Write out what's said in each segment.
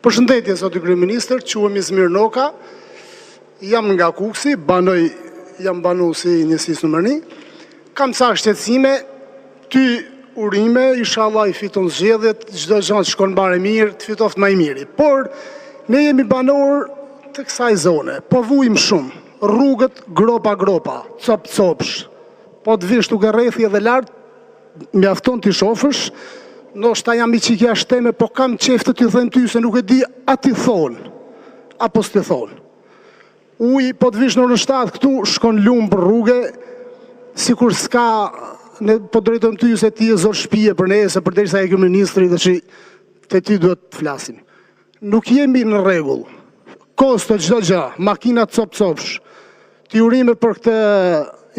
Përshëndetje, zoti kryeministër, quhemi Zmir Noka, jam nga Kuksi, jam banu si njësisë numër 1. Kam ca shqetësime, ty urime, inshallah i fiton zgjedhjet, çdo gjë të shkon bare mirë, të fitoft më i miri. Por ne jemi banor të kësaj zone, po vujmë shumë, rrugët gropa, copsh. Po të vish duke rrethi edhe lart, mjafton t'i shofësh. Ndoshta jam i qikja shteme, po kam qef të t'i them ty se nuk e di a t'i thonë, apo s'ti thonë. Uj, po të vish në orën 7 këtu, shkon lumë për rrugë, sikur s'ka, ne po drejtojmë ty se ti e zor shpije për ne, se përderisa e kryeministri dhe që te ty duhet të flasim. Nuk jemi në rregull. Kosto çdo gjë, makinat copsh. Ti urime për këtë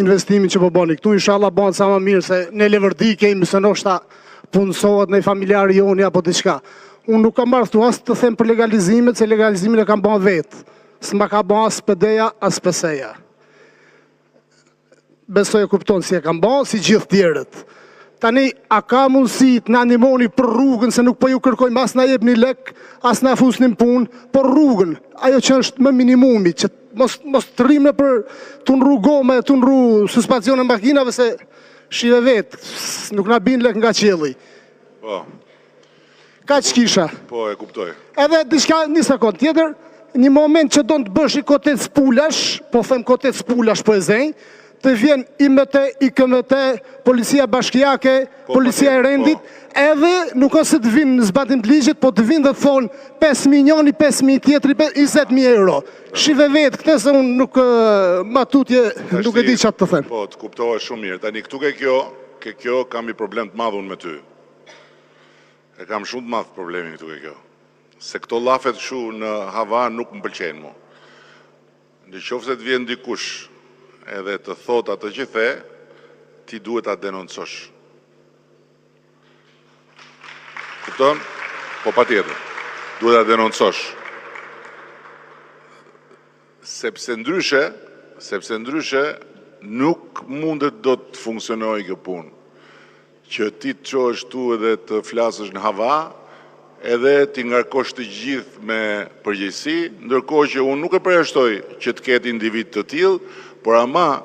investimin që po bëni këtu, inshallah bëhen sa më mirë se ne Levërdi kemi se ndoshta punësohet në familjari joni apo diçka. Unë nuk kam marrë këtu as të them për legalizimet, se legalizimin e kam bën vetë. S'ma ka bën as PD-ja, as PS-ja. Besoj e kupton si e kam bën, si gjithë tjerët. Tani, a ka mundësi të na ndihmoni për rrugën, se nuk po ju kërkojmë as na jepni lek, as na fusnin punë, por rrugën, ajo që është më minimumi, që mos të rrimë për të nru gome, të nru suspensione makinave, se shive vetë, nuk na bin lek nga qielli. Po. Ka që kisha. Po, e kuptoj. Edhe diçka një sekond tjetër, një moment që do të bësh i kotet spulash, po them kotet spulash po e zënj, të vjen IMT, IKMT, policia bashkiake, policia e rendit, edhe nuk ose të vinë në zbatim të ligjit, po të vinë dhe thonë 5 milioni, 5.000 tjetëri, 20.000 euro. Shive vetë, këte se unë nuk matutje, nuk e di qatë të them. Po, të kuptoha shumë mirë. Tani, këtu ke kjo kam i problem të madhun me ty. E kam shumë të madh problemin këtu ke kjo. Se këto lafet shu në hava nuk më pëlqenë mu. Në qoftë se të vjen dikush edhe të thot atë që the, ti duhet ta denoncosh. Kupton? Po patjetër. Duhet ta denoncosh. Sepse ndryshe nuk mundet do të funksionojë kjo punë. Që ti të qohesh tu edhe të flasësh në hava, edhe ti ngarkosh të gjithë me përgjegjësi, ndërkohë që unë nuk e përjashtoj që të ketë individ të tillë, por ama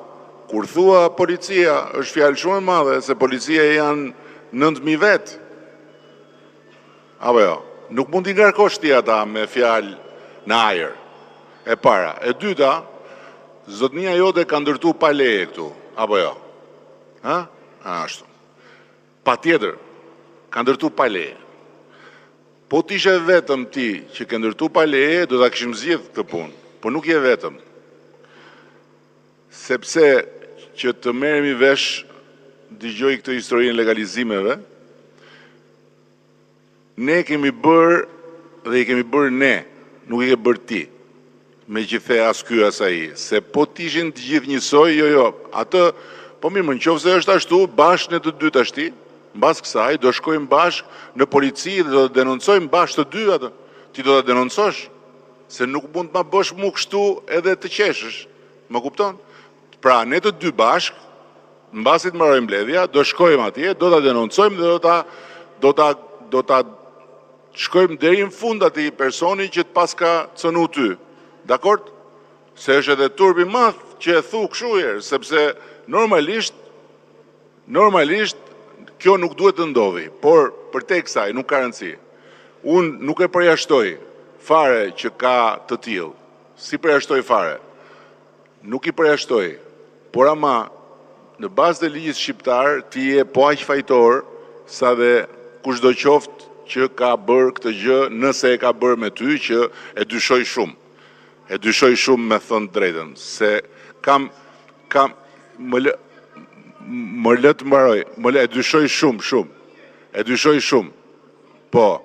kur thua policia është fjalë shumë e madhe, se policia janë 9.000 vetë. Apo jo, nuk mund t'i ngarkosh ti ata me fjalë në ajër. E para, e dyta, zotnia jote ka ndërtu pa leje këtu, apo jo? Ha? Ashtu. Patjetër, ka ndërtu pa leje. Po t'ishe vetëm ti që ke ndërtu pa leje, do t'a kishim zgjidhur këtë punë, por nuk je vetëm. Sepse që të merremi vesh, dëgjoj këtë historinë legalizimeve, ne kemi bërë dhe i kemi bërë ne, nuk i ke bërë ti, me që the as ky as ai, se po t'ishin të gjithë njësoj, jo, atë, po mirë, në qoftë se është ashtu, bashkë në të dy tashti, mbas kësaj, do shkojmë bashkë në polici dhe do të denoncojmë bashkë të dy atë. Ti do të denoncosh, se nuk mund të ma bësh mu kështu edhe të qeshësh. Më kupton? Pra, ne të dy bashkë, mbasi të marrojmë mbledhja, do shkojmë atje, do ta denoncojmë dhe do ta shkojmë deri në fund atij personi që të paska cënu ty. Dakord? Se është edhe turpi madh që e thu kështu herë, sepse normalisht kjo nuk duhet të ndodhi, por për te kësaj nuk ka rëndësi. Unë nuk e përjashtoj fare që ka të tillë. Si përjashtoj fare? Nuk i përjashtoj, por ama në bazë të ligjit shqiptar ti je po aq fajtor sa dhe kushdo qoftë që ka bërë këtë gjë, nëse e ka bërë me ty, që e dyshoj shumë. E dyshoj shumë me thënë drejtën, se më lë të mbaroj, e dyshoj shumë. E dyshoj shumë. Po,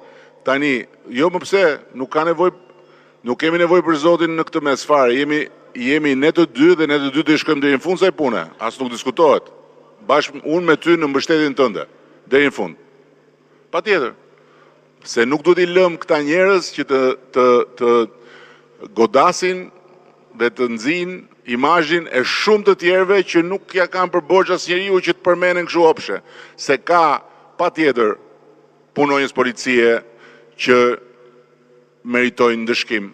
tani, jo më pse, nuk kemi nevojë për Zotin në këtë mes fare, jemi ne të dy dhe ne të dy të shkojmë deri në fund saj pune, as nuk diskutohet. Bashkë unë me ty në mbështetjen tënde, deri në fund. Patjetër. Se nuk duhet i lëm këta njerëz që të godasin dhe të nxjin imazhin e shumë të tjerëve që nuk ja kanë për borxh asnjëriu që të përmenden kështu opshe, se ka patjetër punonjës policie që meritojnë ndëshkim.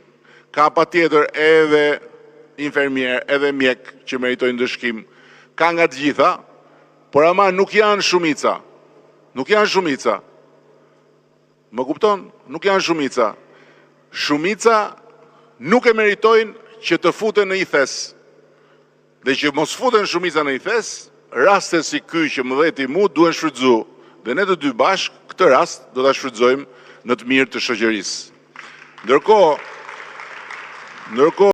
Ka patjetër edhe infermier, edhe mjek që meritojnë ndëshkim. Ka nga të gjitha, por ama nuk janë shumica. Nuk janë shumica. Më kupton? Nuk janë shumica. Shumica nuk e meritojnë që të futen në ITHES. Dhe që mos futen shumica në ITHES, raste si ky që më dheti mu duhen shfrytzu. Dhe ne të dy bashk, këtë rast do ta shfrytëzojmë në të mirë të shoqërisë. Ndërkohë